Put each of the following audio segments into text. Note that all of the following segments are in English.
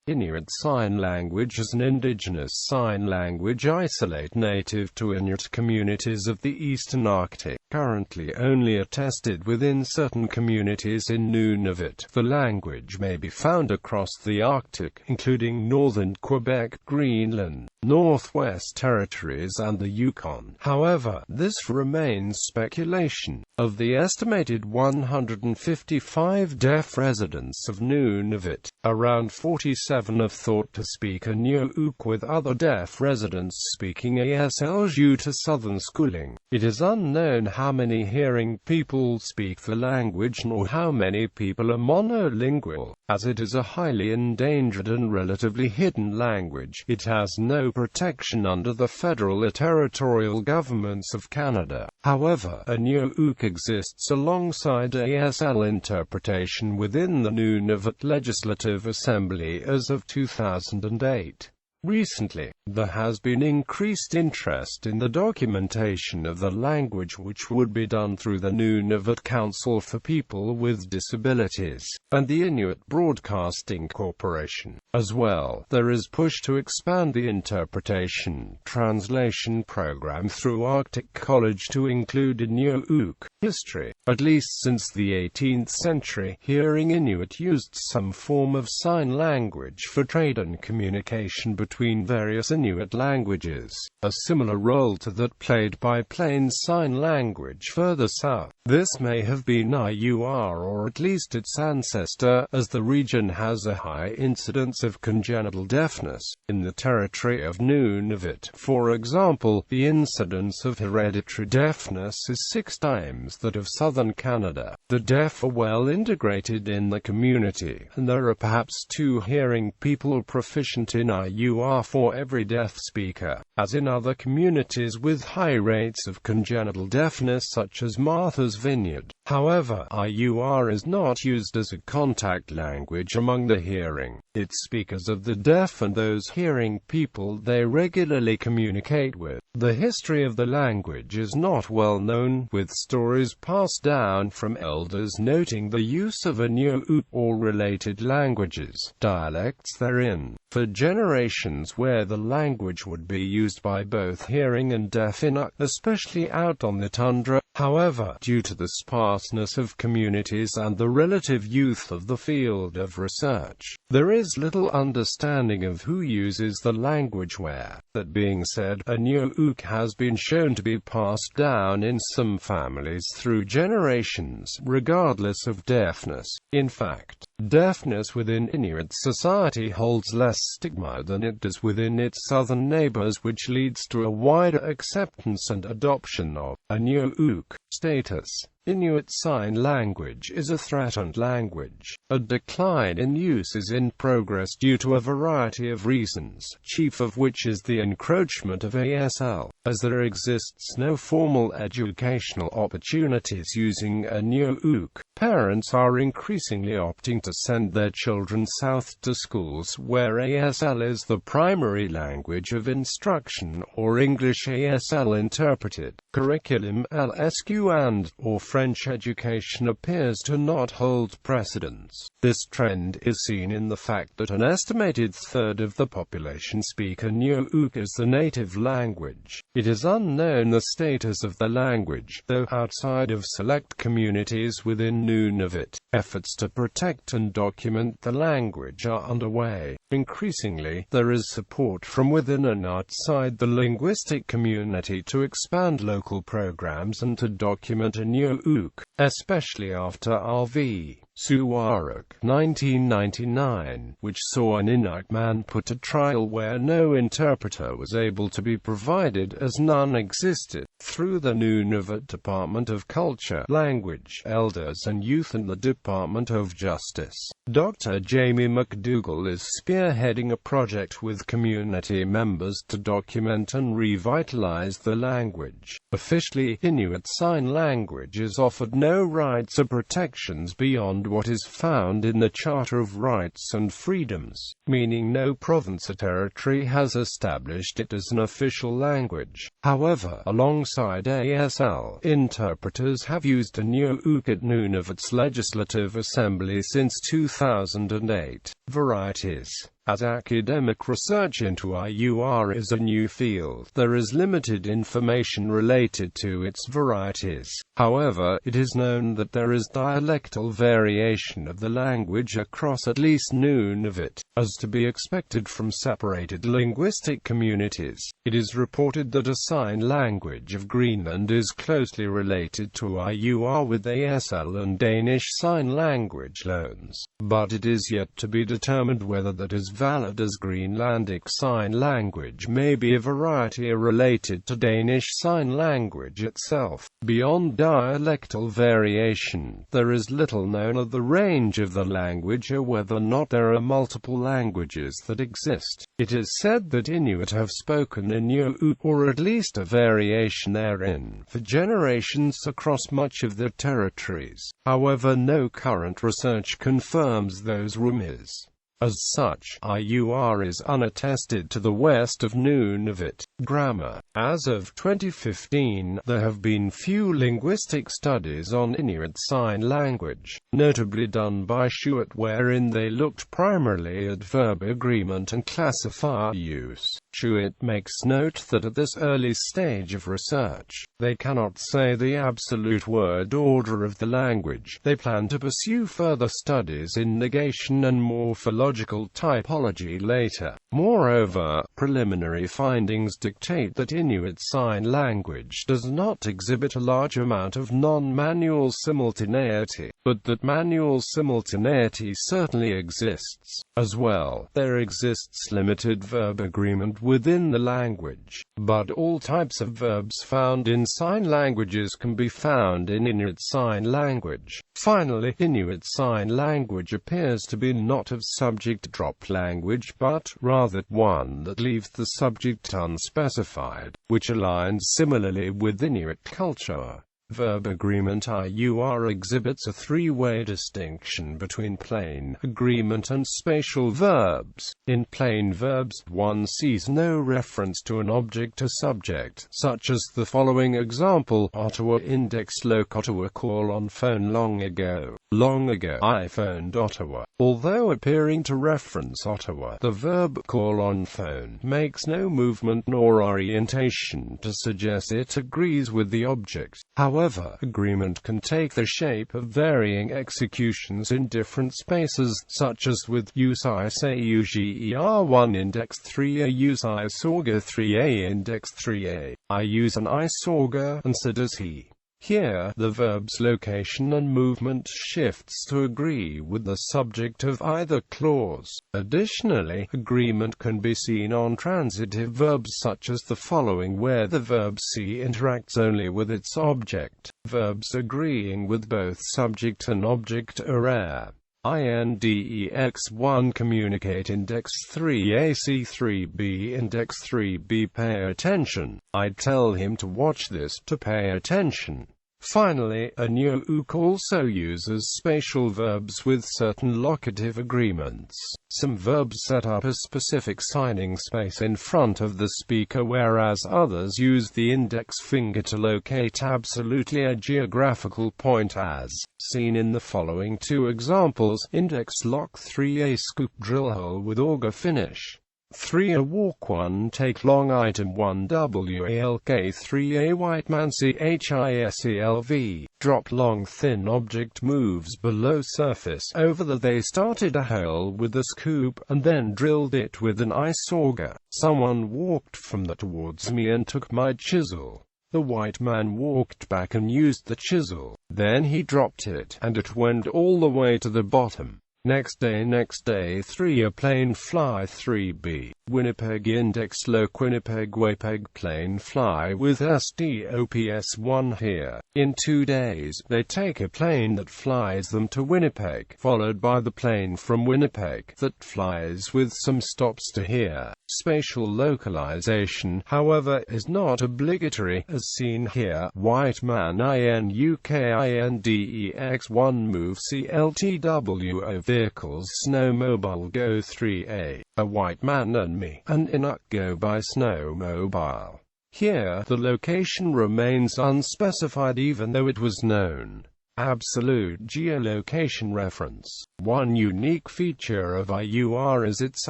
Inuit Sign Language is an indigenous sign language isolate native to Inuit communities of the Eastern Arctic, currently only attested within certain communities in Nunavut. The language may be found across the Arctic, including northern Quebec, Greenland, Northwest Territories and the Yukon. However, this remains speculation. Of the estimated 155 deaf residents of Nunavut, around 47 are thought to speak Inuiuuk, with other deaf residents speaking ASL due to southern schooling. It is unknown how many hearing people speak the language nor how many people are monolingual. As it is a highly endangered and relatively hidden language, it has no protection under the federal or territorial governments of Canada. However, Inuiuuk exists alongside ASL interpretation within the Nunavut Legislative Assembly as of 2008. Recently, there has been increased interest in the documentation of the language, which would be done through the Nunavut Council for People with Disabilities and the Inuit Broadcasting Corporation. As well, there is push to expand the interpretation translation program through Arctic College to include Inuiuuk. History. At least since the 18th century, hearing Inuit used some form of sign language for trade and communication between various Inuit languages, a similar role to that played by Plain Sign Language further south. This may have been Inuiuuk, or at least its ancestor, as the region has a high incidence of congenital deafness. In the territory of Nunavut, for example, the incidence of hereditary deafness is 6 times that of southern Canada. The deaf are well integrated in the community, and there are perhaps 2 hearing people proficient in Inuiuuk for every deaf speaker. As in other communities with high rates of congenital deafness such as Martha's Vineyard. However, Inuiuuk is not used as a contact language among the hearing. Its speakers of the deaf and those hearing people they regularly communicate with. The history of the language is not well known, with stories passed down from elders noting the use of Inuiuuk or related languages, dialects therein, for generations, where the language would be used by both hearing and deaf Inuk, especially out on the tundra. However, due to the sparseness of communities and the relative youth of the field of research, there is little understanding of who uses the language where. That being said, Inuiuuk has been shown to be passed down in some families through generations, regardless of deafness. In fact, deafness within Inuit society holds less stigma than it does within its southern neighbors, which leads to a wider acceptance and adoption of Inuiuuk. Status. Inuit Sign Language is a threatened language. A decline in use is in progress due to a variety of reasons, chief of which is the encroachment of ASL, as there exists no formal educational opportunities using Inuiuuk. Parents are increasingly opting to send their children south to schools where ASL is the primary language of instruction, or English ASL interpreted. Curriculum LSQ and/or French education appears to not hold precedence. This trend is seen in the fact that an estimated third of the population speak Inuiuuk as the native language. It is unknown the status of the language, though outside of select communities within Nunavut, efforts to protect and document the language are underway. Increasingly, there is support from within and outside the linguistic community to expand local programs and to document Inuiuuk, especially after R.V. Suwarok, 1999, which saw an Inuit man put to trial where no interpreter was able to be provided as none existed, through the Nunavut Department of Culture, Language, Elders and Youth and the Department of Justice. Dr. Jamie McDougall is spearheading a project with community members to document and revitalize the language. Officially, Inuit Sign Language is offered no rights or protections beyond what is found in the Charter of Rights and Freedoms, meaning no province or territory has established it as an official language. However, alongside ASL, interpreters have used Inuiuuk at Nunavut's Legislative Assembly since 2008. Varieties. As academic research into Inuiuuk is a new field, there is limited information related to its varieties. However, it is known that there is dialectal variation of the language across at least Nunavut, as to be expected from separated linguistic communities. It is reported that a sign language of Greenland is closely related to Inuiuuk with ASL and Danish Sign Language loans, but it is yet to be determined whether that is valid, as Greenlandic Sign Language may be a variety related to Danish Sign Language itself. Beyond dialectal variation, there is little known of the range of the language or whether or not there are multiple languages that exist. It is said that Inuit have spoken Inuiuuk, or at least a variation therein, for generations across much of their territories. However, no current research confirms those rumors. As such, Inuiuuk is unattested to the west of Nunavut. Grammar. As of 2015, there have been few linguistic studies on Inuit Sign Language, notably done by Schuett, wherein they looked primarily at verb agreement and classifier use. Schuett makes note that at this early stage of research, they cannot say the absolute word order of the language. They plan to pursue further studies in negation and morphological typology later. Moreover, preliminary findings dictate that Inuit Sign Language does not exhibit a large amount of non-manual simultaneity, but that manual simultaneity certainly exists. As well, there exists limited verb agreement within the language, but all types of verbs found in sign languages can be found in Inuit Sign Language. Finally, Inuit Sign Language appears to be not of subject drop language, but rather one that leaves the subject unspecified, which aligns similarly with Inuit culture. Verb agreement Inuiuuk exhibits a three-way distinction between plain agreement and spatial verbs. In plain verbs, one sees no reference to an object or subject, such as the following example: Ottawa index loc Ottawa call on phone long ago. Long ago I phoned Ottawa. Although appearing to reference Ottawa, the verb call on phone makes no movement nor orientation to suggest it agrees with the object. However, agreement can take the shape of varying executions in different spaces, such as with use I say UGER1 index 3a use I sorga 3a index 3a. I use an I sorga, and so does he. Here, the verb's location and movement shifts to agree with the subject of either clause. Additionally, agreement can be seen on transitive verbs such as the following, where the verb see interacts only with its object. Verbs agreeing with both subject and object are rare. INDEX1 communicate index 3a C3b index 3b pay attention. I tell him to watch this, to pay attention. Finally, Inuiuuk also uses spatial verbs with certain locative agreements. Some verbs set up a specific signing space in front of the speaker, whereas others use the index finger to locate absolutely a geographical point, as seen in the following two examples. Index lock 3a scoop drill hole with auger finish. 3a walk 1 take long item 1 walk 3a white man CHISELV drop long thin object moves below surface over the. They started a hole with a scoop and then drilled it with an ice auger. Someone walked from that towards me and took my chisel. The white man walked back and used the chisel. Then he dropped it, and it went all the way to the bottom. Next day 3a plane fly 3b, Winnipeg index loc Winnipeg Wapeg plane fly with SDOPS 1 here. In 2 days, they take a plane that flies them to Winnipeg, followed by the plane from Winnipeg that flies with some stops to here. Spatial localization, however, is not obligatory, as seen here. White man INUK INDEX1 move CLTWO vehicles snowmobile go 3A. A white man and me, and Inuiuuk go by snowmobile. Here, the location remains unspecified even though it was known. Absolute geolocation reference. One unique feature of IUR is its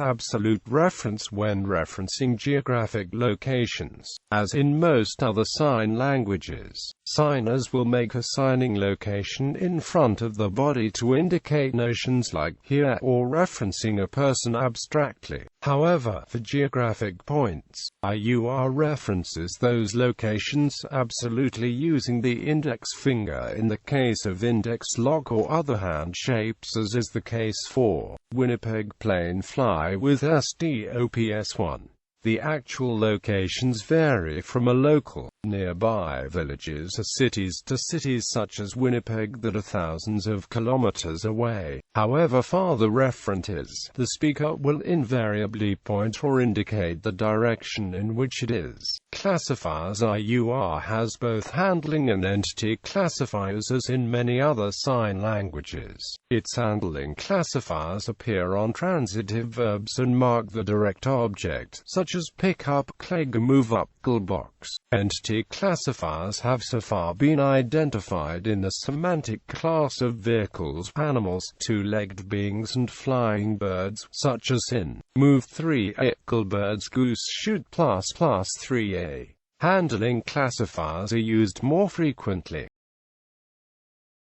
absolute reference when referencing geographic locations. As in most other sign languages, signers will make a signing location in front of the body to indicate notions like here or referencing a person abstractly. However, for geographic points, IUR references those locations absolutely using the index finger in the case of index lock or other hand shapes, as is the case for Winnipeg Plain Fly with STOPS1. The actual locations vary from a local, nearby villages or cities to cities such as Winnipeg that are thousands of kilometers away. However far the referent is, the speaker will invariably point or indicate the direction in which it is. Classifiers. IUR has both handling and entity classifiers as in many other sign languages. Its handling classifiers appear on transitive verbs and mark the direct object, such as pick up, cleg, move up, box. Entity classifiers have so far been identified in the semantic class of vehicles, animals, two-legged beings and flying birds, such as in move 3a, birds, goose, shoot, ++3a. Handling classifiers are used more frequently